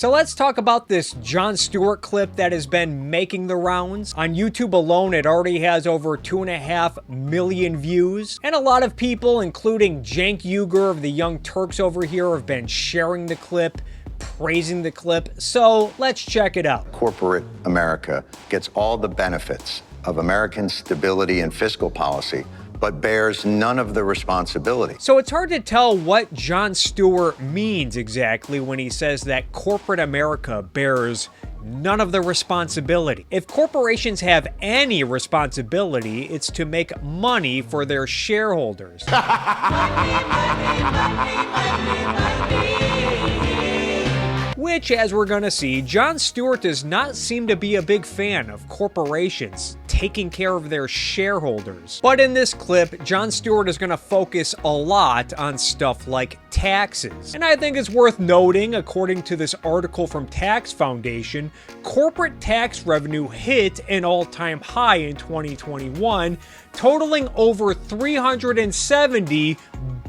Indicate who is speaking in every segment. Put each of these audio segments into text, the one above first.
Speaker 1: So let's talk about this Jon Stewart clip that has been making the rounds. On YouTube alone, it already has over 2.5 million views. And a lot of people, including Cenk Uygur of the Young Turks over here, have been sharing the clip, praising the clip. So let's check it out.
Speaker 2: Corporate America gets all the benefits of American stability and fiscal policy, but bears none of the responsibility.
Speaker 1: So it's hard to tell what Jon Stewart means exactly when he says that corporate America bears none of the responsibility. If corporations have any responsibility, it's to make money for their shareholders. Which, as we're gonna see, Jon Stewart does not seem to be a big fan of corporations taking care of their shareholders. But in this clip, Jon Stewart is gonna focus a lot on stuff like taxes. And I think it's worth noting, according to this article from Tax Foundation, corporate tax revenue hit an all-time high in 2021, totaling over $370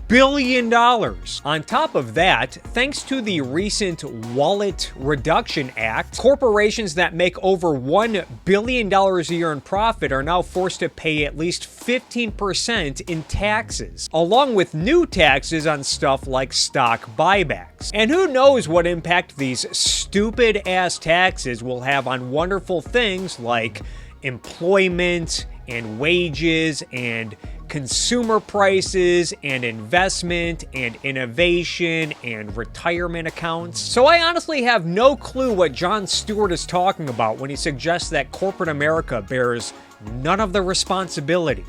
Speaker 1: billion. On top of that, thanks to the recent Wallet Reduction Act, corporations that make over $1 billion a year in profit are now forced to pay at least 15% in taxes, along with new taxes on stuff like stock buybacks. And who knows what impact these stupid-ass taxes will have on wonderful things like employment and wages and consumer prices and investment and innovation and retirement accounts. So I honestly have no clue what Jon Stewart is talking about when he suggests that corporate America bears none of the responsibility.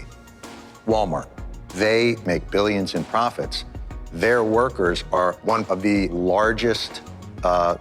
Speaker 2: Walmart, they make billions in profits. Their workers are one of the largest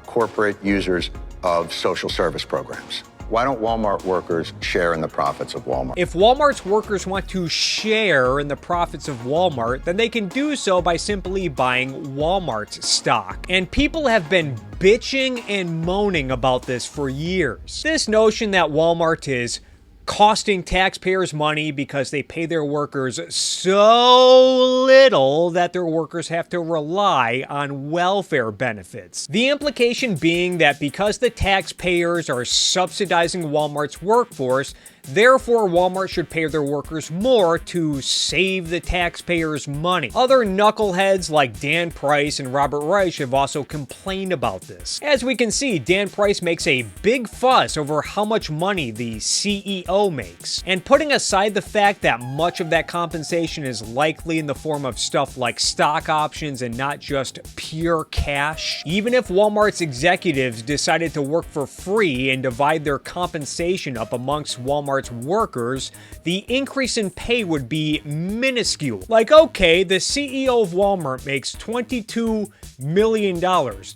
Speaker 2: corporate users of social service programs. Why don't Walmart workers share in the profits of Walmart?
Speaker 1: If Walmart's workers want to share in the profits of Walmart, then they can do so by simply buying Walmart's stock. And people have been bitching and moaning about this for years. This notion that Walmart is costing taxpayers money because they pay their workers so little that their workers have to rely on welfare benefits. The implication being that because the taxpayers are subsidizing Walmart's workforce, therefore Walmart should pay their workers more to save the taxpayers money. Other knuckleheads like Dan Price and Robert Reich have also complained about this. As we can see, Dan Price makes a big fuss over how much money the CEO makes. And putting aside the fact that much of that compensation is likely in the form of stuff like stock options and not just pure cash, even if Walmart's executives decided to work for free and divide their compensation up amongst Walmart's workers, the increase in pay would be minuscule. Like, okay, the CEO of Walmart makes $22 million.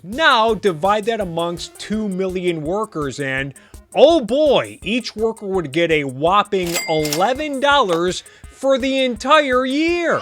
Speaker 1: Now divide that amongst 2 million workers and oh boy, each worker would get a whopping $11 for the entire year.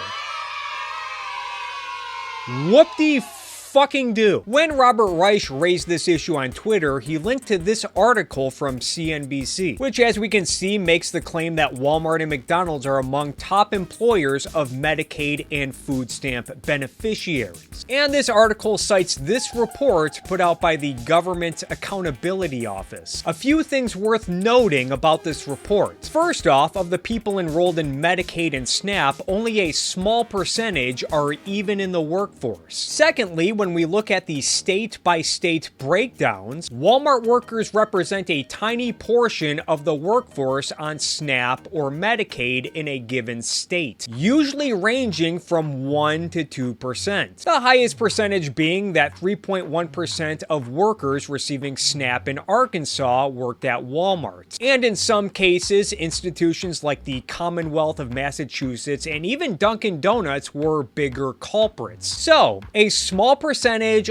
Speaker 1: Whoop-de-fucking-do. When Robert Reich raised this issue on Twitter, he linked to this article from CNBC, which, as we can see, makes the claim that Walmart and McDonald's are among top employers of Medicaid and food stamp beneficiaries. And this article cites this report put out by the Government Accountability Office. A few things worth noting about this report. First off, of the people enrolled in Medicaid and SNAP, only a small percentage are even in the workforce. Secondly, when we look at the state-by-state breakdowns, Walmart workers represent a tiny portion of the workforce on SNAP or Medicaid in a given state, usually ranging from 1 to 2%. The highest percentage being that 3.1% of workers receiving SNAP in Arkansas worked at Walmart. And in some cases, institutions like the Commonwealth of Massachusetts and even Dunkin' Donuts were bigger culprits. So, a small percentage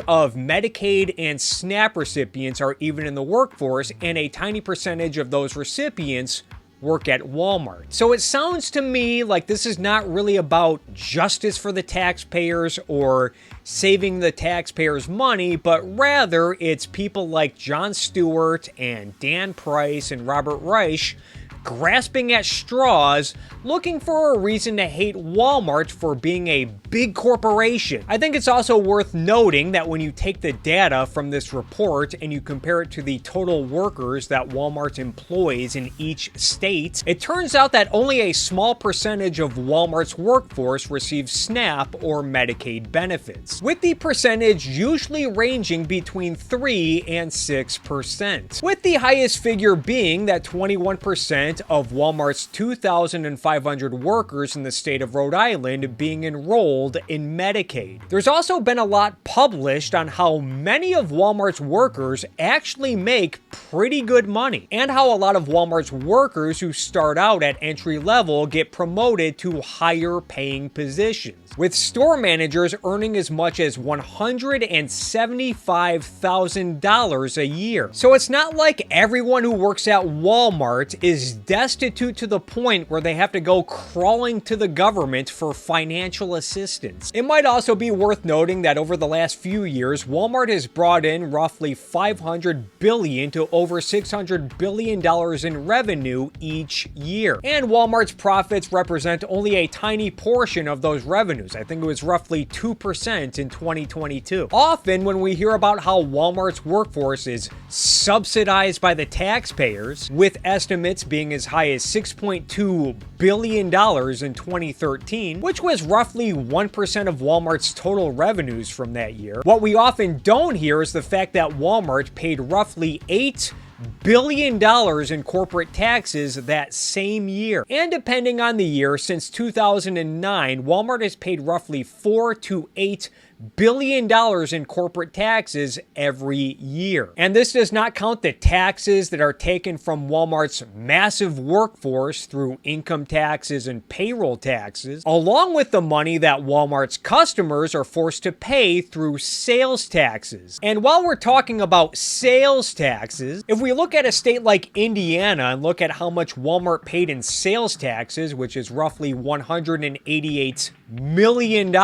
Speaker 1: of Medicaid and SNAP recipients are even in the workforce, and a tiny percentage of those recipients work at Walmart. So it sounds to me like this is not really about justice for the taxpayers or saving the taxpayers money, but rather it's people like Jon Stewart and Dan Price and Robert Reich grasping at straws, looking for a reason to hate Walmart for being a big corporation. I think it's also worth noting that when you take the data from this report and you compare it to the total workers that Walmart employs in each state, it turns out that only a small percentage of Walmart's workforce receives SNAP or Medicaid benefits, with the percentage usually ranging between 3 and 6%, with the highest figure being that 21% of Walmart's 2,500 workers in the state of Rhode Island being enrolled in Medicaid. There's also been a lot published on how many of Walmart's workers actually make pretty good money, and how a lot of Walmart's workers who start out at entry level get promoted to higher paying positions, with store managers earning as much as $175,000 a year. So it's not like everyone who works at Walmart is destitute to the point where they have to go crawling to the government for financial assistance. It might also be worth noting that over the last few years, Walmart has brought in roughly $500 billion to over $600 billion in revenue each year. And Walmart's profits represent only a tiny portion of those revenues. I think it was roughly 2% in 2022. Often when we hear about how Walmart's workforce is subsidized by the taxpayers, with estimates being as high as $6.2 billion in 2013, which was roughly 1% of Walmart's total revenues from that year, what we often don't hear is the fact that Walmart paid roughly $8 billion in corporate taxes that same year. And depending on the year, since 2009, Walmart has paid roughly $4 to $8 billion in corporate taxes every year. And this does not count the taxes that are taken from Walmart's massive workforce through income taxes and payroll taxes, along with the money that Walmart's customers are forced to pay through sales taxes. And while we're talking about sales taxes, if we look at a state like Indiana and look at how much Walmart paid in sales taxes, which is roughly $188 million,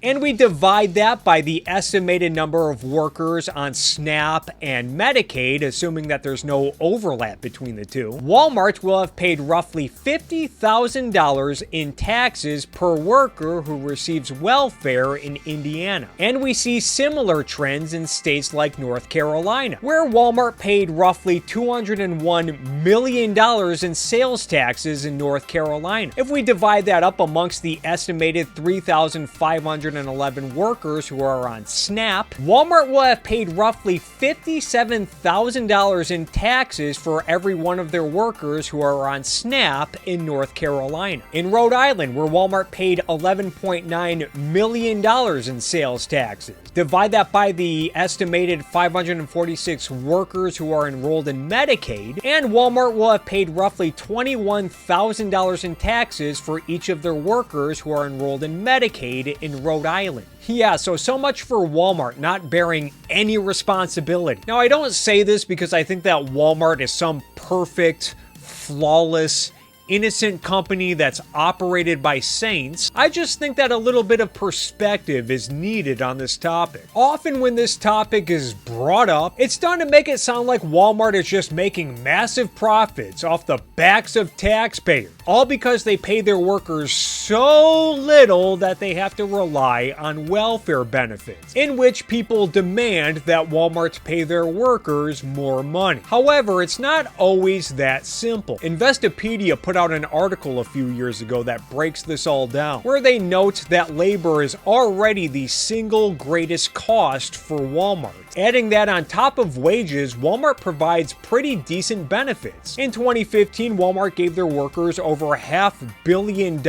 Speaker 1: and we divide that by the estimated number of workers on SNAP and Medicaid, assuming that there's no overlap between the two, Walmart will have paid roughly $50,000 in taxes per worker who receives welfare in Indiana. And we see similar trends in states like North Carolina, where Walmart paid roughly $201 million in sales taxes in North Carolina. If we divide that up amongst the estimated 3,511 workers who are on SNAP, Walmart will have paid roughly $57,000 in taxes for every one of their workers who are on SNAP in North Carolina. In Rhode Island, where Walmart paid $11.9 million in sales taxes, divide that by the estimated 546 workers who are enrolled in Medicaid, and Walmart will have paid roughly $21,000 in taxes for each of their workers who are enrolled in Medicaid in Rhode Island. Yeah, so much for Walmart not bearing any responsibility. Now, I don't say this because I think that Walmart is some perfect, flawless, innocent company that's operated by saints. I just think that a little bit of perspective is needed on this topic. Often when this topic is brought up, it's done to make it sound like Walmart is just making massive profits off the backs of taxpayers, all because they pay their workers so little that they have to rely on welfare benefits, in which people demand that Walmart pay their workers more money. However, it's not always that simple. Investopedia put out an article a few years ago that breaks this all down, where they note that labor is already the single greatest cost for Walmart. Adding that on top of wages, Walmart provides pretty decent benefits. In 2015, Walmart gave their workers over $500 million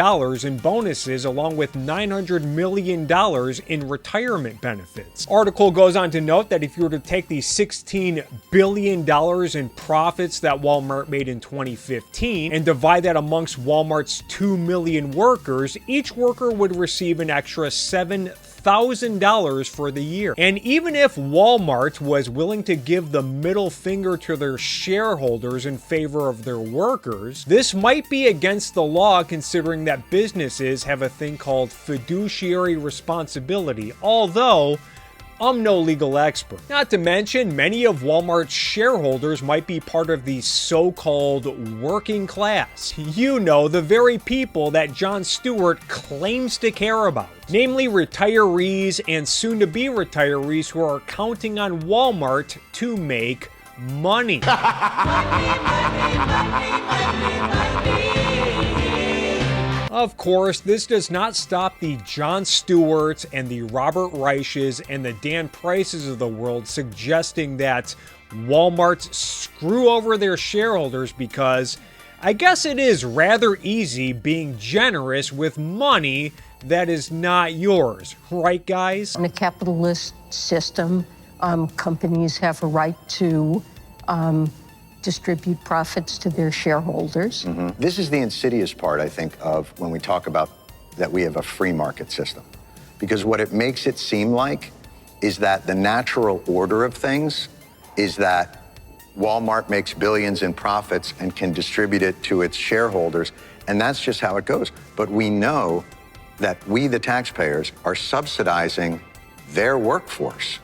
Speaker 1: in bonuses, along with $900 million in retirement benefits. Article goes on to note that if you were to take the $16 billion in profits that Walmart made in 2015 and divide that amongst Walmart's 2 million workers, each worker would receive an extra $7,000 for the year. And even if Walmart was willing to give the middle finger to their shareholders in favor of their workers, this might be against the law, considering that businesses have a thing called fiduciary responsibility, although I'm no legal expert. Not to mention, many of Walmart's shareholders might be part of the so-called working class. You know, the very people that Jon Stewart claims to care about. Namely, retirees and soon-to-be retirees who are counting on Walmart to make money. Of course, this does not stop the Jon Stewarts and the Robert Reiches and the Dan Prices of the world suggesting that Walmart's screw over their shareholders because I guess it is rather easy being generous with money that is not yours. Right, guys?
Speaker 3: In a capitalist system, companies have a right to distribute profits to their shareholders.
Speaker 2: This is the insidious part, I think, of when we talk about that we have a free market system. Because what it makes it seem like is that the natural order of things is that Walmart makes billions in profits and can distribute it to its shareholders, and that's just how it goes. But we know that we, the taxpayers, are subsidizing their workforce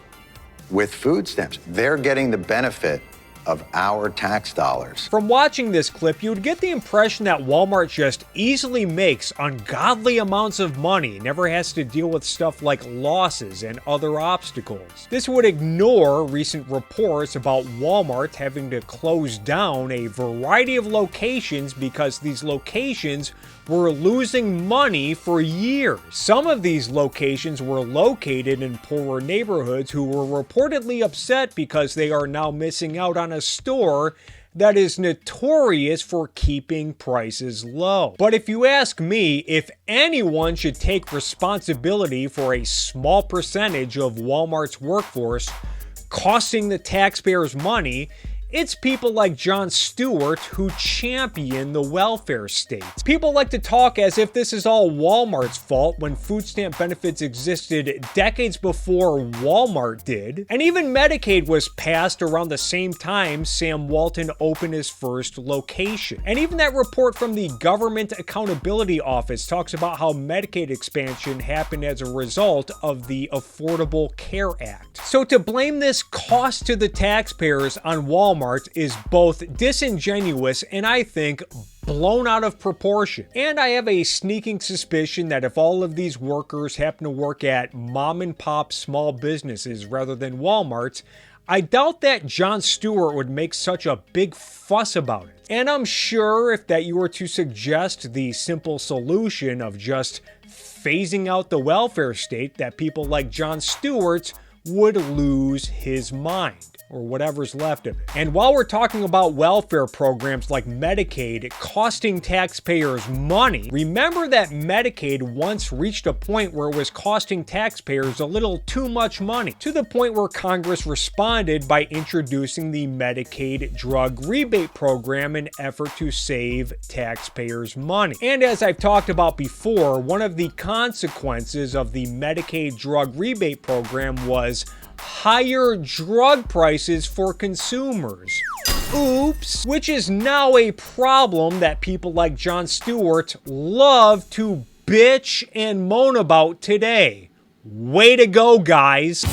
Speaker 2: with food stamps. They're getting the benefit of our tax dollars.
Speaker 1: From watching this clip, you would get the impression that Walmart just easily makes ungodly amounts of money, never has to deal with stuff like losses and other obstacles. This would ignore recent reports about Walmart having to close down a variety of locations because these locations were losing money for years. Some of these locations were located in poorer neighborhoods who were reportedly upset because they are now missing out on a store that is notorious for keeping prices low. But if you ask me, if anyone should take responsibility for a small percentage of Walmart's workforce costing the taxpayers money, it's people like Jon Stewart who champion the welfare state. People like to talk as if this is all Walmart's fault when food stamp benefits existed decades before Walmart did. And even Medicaid was passed around the same time Sam Walton opened his first location. And even that report from the Government Accountability Office talks about how Medicaid expansion happened as a result of the Affordable Care Act. So to blame this cost to the taxpayers on Walmart is both disingenuous and I think blown out of proportion. And I have a sneaking suspicion that if all of these workers happen to work at mom and pop small businesses rather than Walmart's, I doubt that Jon Stewart would make such a big fuss about it. And I'm sure if that you were to suggest the simple solution of just phasing out the welfare state, that people like Jon Stewart would lose his mind, or whatever's left of it. And while we're talking about welfare programs like Medicaid costing taxpayers money, remember that Medicaid once reached a point where it was costing taxpayers a little too much money, to the point where Congress responded by introducing the Medicaid drug rebate program in an effort to save taxpayers money. And as I've talked about before, one of the consequences of the Medicaid drug rebate program was higher drug prices for consumers. Oops. Which is now a problem that people like Jon Stewart love to bitch and moan about today. Way to go, guys.